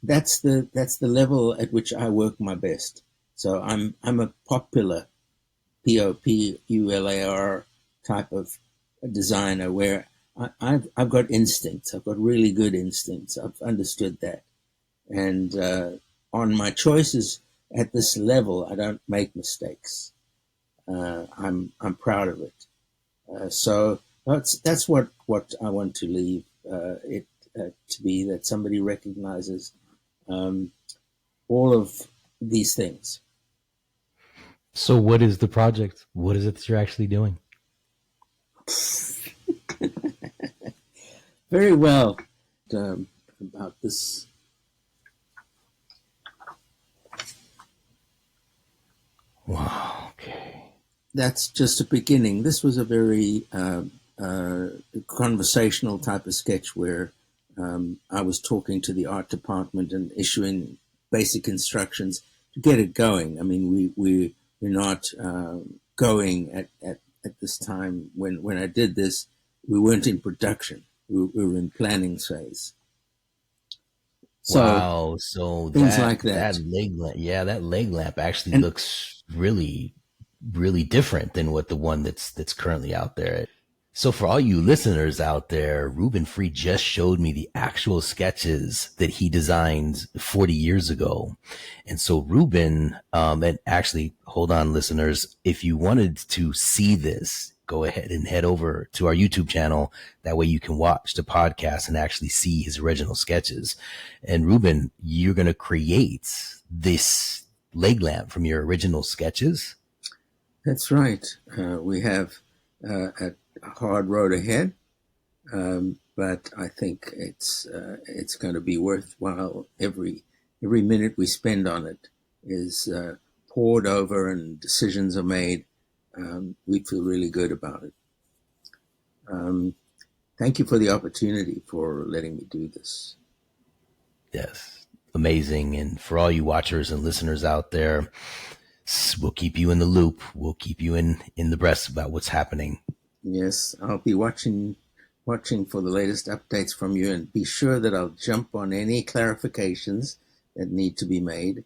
that's the level at which I work my best. So I'm a popular popular type of designer where I've got instincts. I've got really good instincts. I've understood that, and on my choices at this level, I don't make mistakes. I'm proud of it. So that's what I want to leave it to be, that somebody recognizes um, all of these things. So, what is the project? What is it that you're actually doing? Very well. About this, Wow. Okay. that's just a beginning. This was a very conversational type of sketch where I was talking to the art department and issuing basic instructions to get it going. I mean, we're not going at this time. When I did this, we weren't in production. We were in planning phase. So Wow. So things that like that. leg lamp, yeah, that leg lamp actually And looks really different than what the one that's currently out there. So for all you listeners out there, Ruben Freed just showed me the actual sketches that he designed 40 years ago. And so Ruben, and actually, hold on, listeners, if you wanted to see this, go ahead and head over to our YouTube channel. That way you can watch the podcast and actually see his original sketches. And Ruben, you're going to create this leg lamp from your original sketches. that's right. We have a hard road ahead, but I think it's going to be worthwhile. Every minute we spend on it is poured over, and decisions are made. We feel really good about it. Um, Thank you for the opportunity for letting me do this. Yes. Amazing. And for all you watchers and listeners out there, we'll keep you in the loop. We'll keep you in the breast about what's happening. Yes, I'll be watching for the latest updates from you, and be sure that I'll jump on any clarifications that need to be made,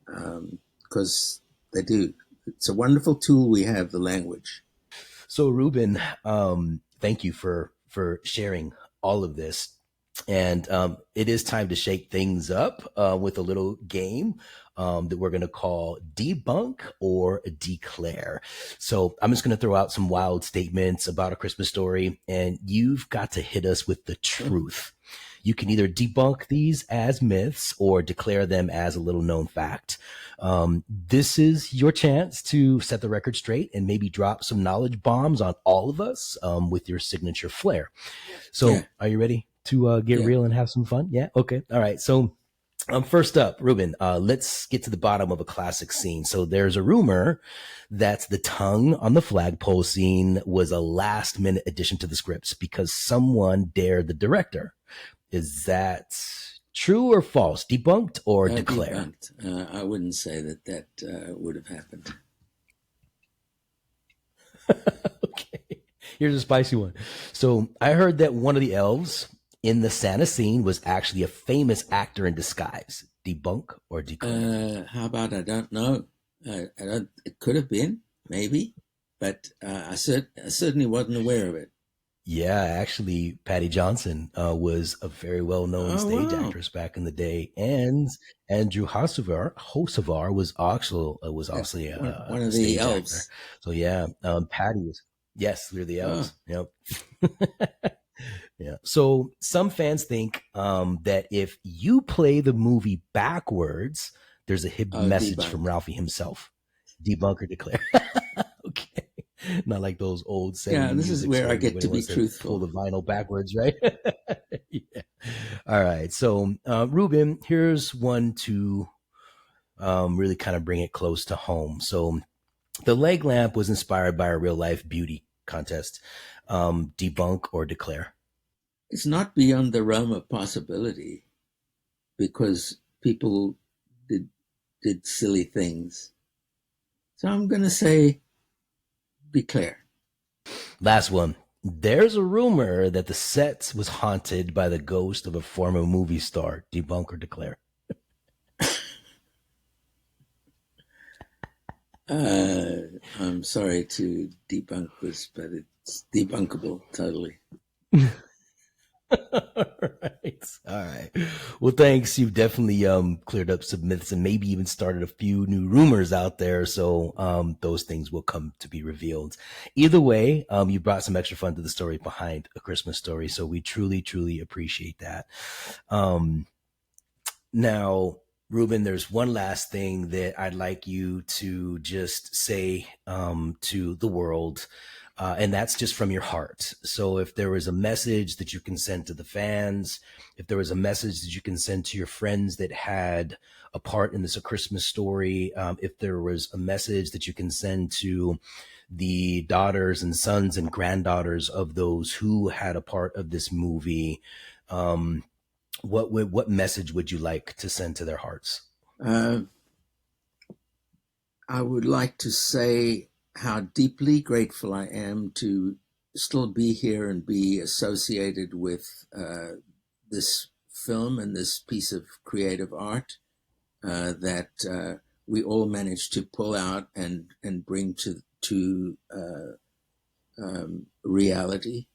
because they do. It's a wonderful tool we have, the language. So Ruben, thank you for sharing all of this. And it is time to shake things up with a little game that we're going to call Debunk or Declare. So I'm just going to throw out some wild statements about A Christmas Story, and you've got to hit us with the truth. You can either debunk these as myths or declare them as a little known fact. This is your chance to set the record straight and maybe drop some knowledge bombs on all of us with your signature flair. Yeah, So, are you ready to get yeah. real and have some fun? Yeah. Okay. All right. So, first up, Ruben, let's get to the bottom of a classic scene. So there's a rumor that the tongue on the flagpole scene was a last minute addition to the scripts because someone dared the director. Is that true or false? Debunked or declare? Debunked. I wouldn't say that would have happened. Okay. Here's a spicy one. So I heard that one of the elves in the Santa scene was actually a famous actor in disguise. Debunk or declare? How about I don't know? I don't. It could have been, maybe, but I certainly wasn't aware of it. Yeah, actually, Patty Johnson was a very well-known Oh stage wow! actress back in the day, and Andrew Hocevar was Uh, also one a of the stage actor. elves. So yeah, Patty was. Yes, we're the Oh, elves. Yep. Yeah. So some fans think that if you play the movie backwards, there's a hidden oh, message from debunked. Ralphie himself. Debunk or declare. Okay. Not like those old Yeah, 70 this is musics where where I get everybody to be wants to pull truthful. the vinyl backwards, right? Yeah. All right. So, Ruben, here's one to really kind of bring it close to home. So, the leg lamp was inspired by a real life beauty contest. Debunk or declare? It's not beyond the realm of possibility because people did did silly things. So I'm going to say declare. Last one. There's a rumor that the set was haunted by the ghost of a former movie star. Debunk or declare? I'm sorry to debunk this, but it's debunkable totally. All right. All right. Well, thanks. You've definitely cleared up some myths and maybe even started a few new rumors out there. So those things will come to be revealed. Either way, you brought some extra fun to the story behind A Christmas Story. So we truly, truly appreciate that. Um, Now, Ruben, there's one last thing that I'd like you to just say to the world, and that's just from your heart. So, if there was a message that you can send to the fans, if there was a message that you can send to your friends that had a part in this A Christmas Story, if there was a message that you can send to the daughters and sons and granddaughters of those who had a part of this movie, um, what message would you like to send to their hearts? Uh, I would like to say how deeply grateful I am to still be here and be associated with this film and this piece of creative art that we all managed to pull out and bring to reality.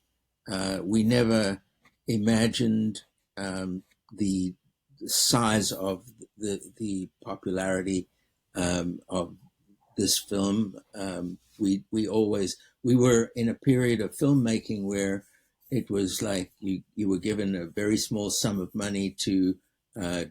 We never imagined the size of the popularity of this film. We were in a period of filmmaking where it was like you were given a very small sum of money to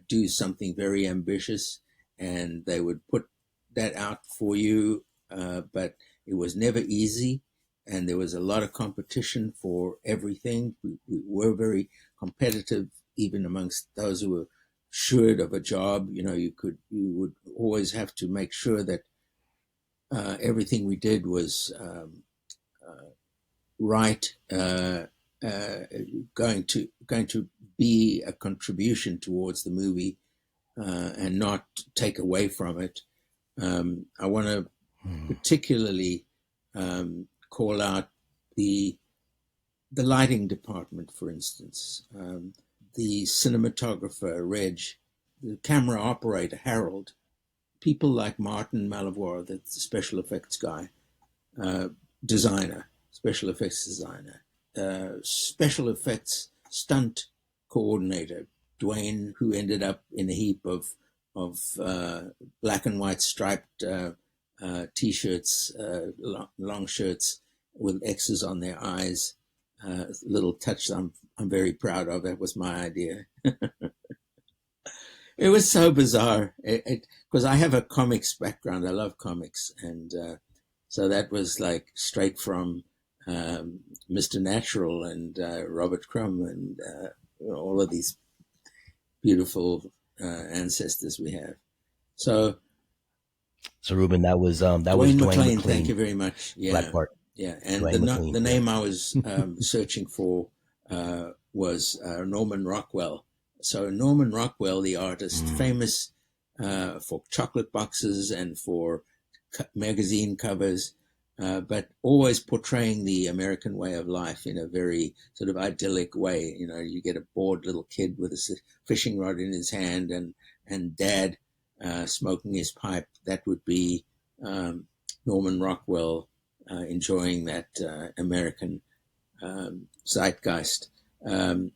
do something very ambitious, and they would put that out for you. But it was never easy, and there was a lot of competition for everything. We were very competitive, even amongst those who were assured of a job. You would always have to make sure that everything we did was uh, right, uh, going to be a contribution towards the movie and not take away from it. I want to Hmm. particularly call out the the lighting department, for instance, the cinematographer Reg, the camera operator Harold, people like Martin Malavoie, the special effects guy, uh, designer, special effects designer, special effects stunt coordinator Dwayne, who ended up in a heap of black and white striped t-shirts, long shirts with X's on their eyes. little touch that I'm very proud of. That was my idea. It was so bizarre because I have a comics background. I love comics, and so that was like straight from Mr. Natural and Robert Crumb and all of these beautiful ancestors we have. So So Ruben, that was Dwayne Dwayne McClain, thank McClain, you very much. Black Yeah, Bart. yeah. And Dwayne the McClain. Yeah. name I was searching for was Norman Rockwell. So Norman Rockwell, the artist, Mm. famous for chocolate boxes and for magazine covers, but always portraying the American way of life in a very sort of idyllic way. You know, you get a bored little kid with a fishing rod in his hand, and dad smoking his pipe. That would be Norman Rockwell enjoying that American zeitgeist. Um,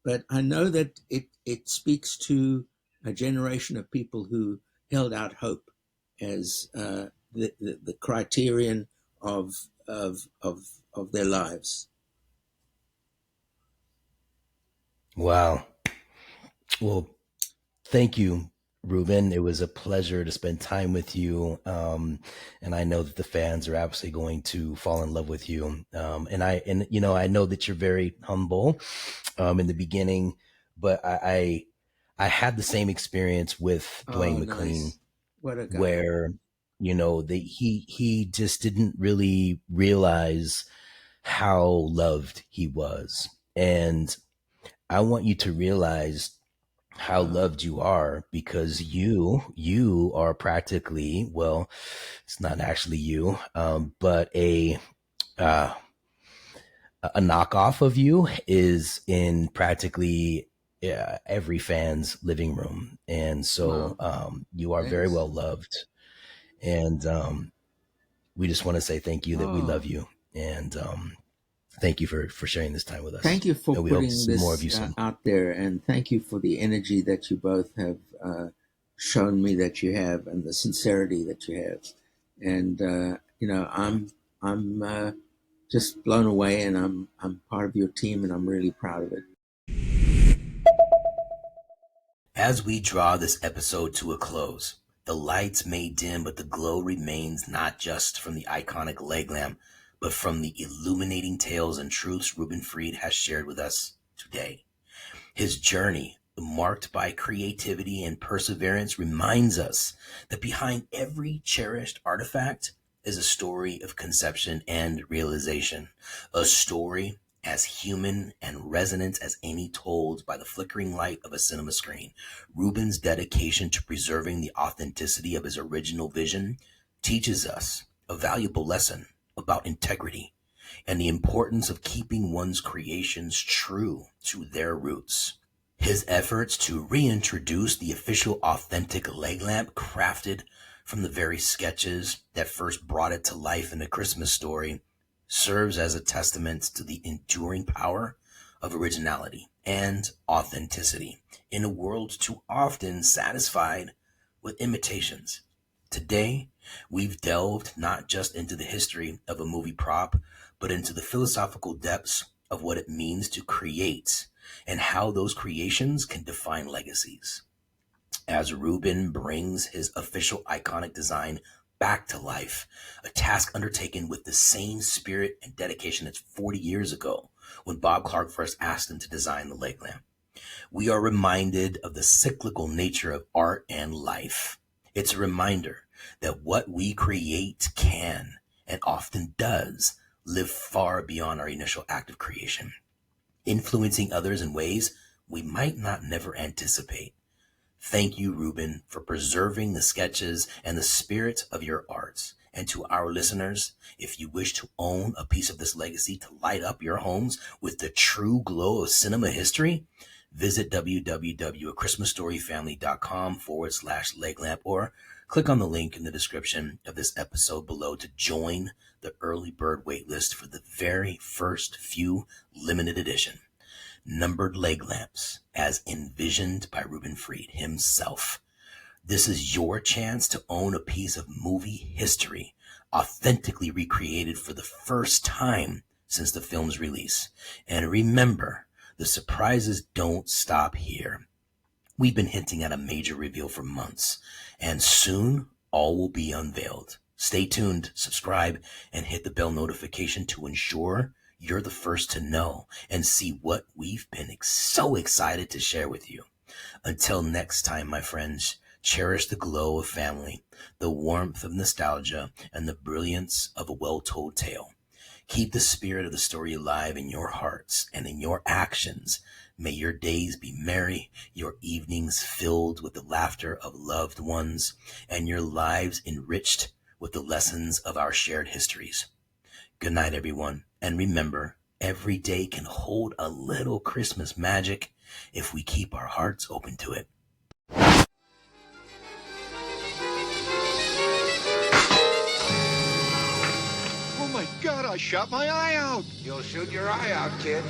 but I know that it speaks to a generation of people who held out hope as the criterion of, of their lives. Wow. Well, thank you, Ruben. It was a pleasure to spend time with you. And I know that the fans are absolutely going to fall in love with you. And you know, I know that you're very humble in the beginning, but I had the same experience with Oh, Dwayne McClain nice. What a guy. where, you know, he just didn't really realize how loved he was. And I want you to realize how Oh, loved you are because you are practically, well, it's not actually you, but uh, a knockoff of you is in practically every fan's living room, and so wow. you are very Thanks. well loved, and we just want to say thank you, that we love Oh, you, and thank you for sharing this time with us, thank you for and we hope to putting see more of this you soon. out there, and thank you for the energy that you both have shown me that you have, and the sincerity that you have. And you know, I'm just blown away, and I'm part of your team, and I'm really proud of it. As we draw this episode to a close, the lights may dim, but the glow remains, not just from the iconic leg lamp, but from the illuminating tales and truths Ruben Freed has shared with us today. His journey, marked by creativity and perseverance, reminds us that behind every cherished artifact is a story of conception and realization, a story as human and resonant as any told by the flickering light of a cinema screen. Ruben's dedication to preserving the authenticity of his original vision teaches us a valuable lesson about integrity and the importance of keeping one's creations true to their roots. His efforts to reintroduce the official authentic leg lamp, crafted from the very sketches that first brought it to life in A Christmas Story, serves as a testament to the enduring power of originality and authenticity in a world too often satisfied with imitations. Today, we've delved not just into the history of a movie prop, but into the philosophical depths of what it means to create and how those creations can define legacies. As Ruben brings his official iconic design back to life, a task undertaken with the same spirit and dedication as 40 years ago when Bob Clark first asked him to design the leg lamp, we are reminded of the cyclical nature of art and life. It's a reminder that what we create can, and often does, live far beyond our initial act of creation, influencing others in ways we might not never anticipate. Thank you, Ruben, for preserving the sketches and the spirit of your arts. And to our listeners, if you wish to own a piece of this legacy to light up your homes with the true glow of cinema history, visit www.achristmasstoryfamily.com/leg lamp, or click on the link in the description of this episode below to join the early bird waitlist for the very first few limited edition numbered leg lamps as envisioned by Ruben Freed himself. This is your chance to own a piece of movie history authentically recreated for the first time since the film's release. And remember, the surprises don't stop here. We've been hinting at a major reveal for months, and soon all will be unveiled. Stay tuned, subscribe, and hit the bell notification to ensure you're the first to know and see what we've been so excited to share with you. Until next time, my friends, cherish the glow of family, the warmth of nostalgia, and the brilliance of a well-told tale. Keep the spirit of the story alive in your hearts and in your actions. May your days be merry, your evenings filled with the laughter of loved ones, and your lives enriched with the lessons of our shared histories. Good night, everyone. And remember, every day can hold a little Christmas magic if we keep our hearts open to it. Oh my God, I shot my eye out. You'll shoot your eye out, kid.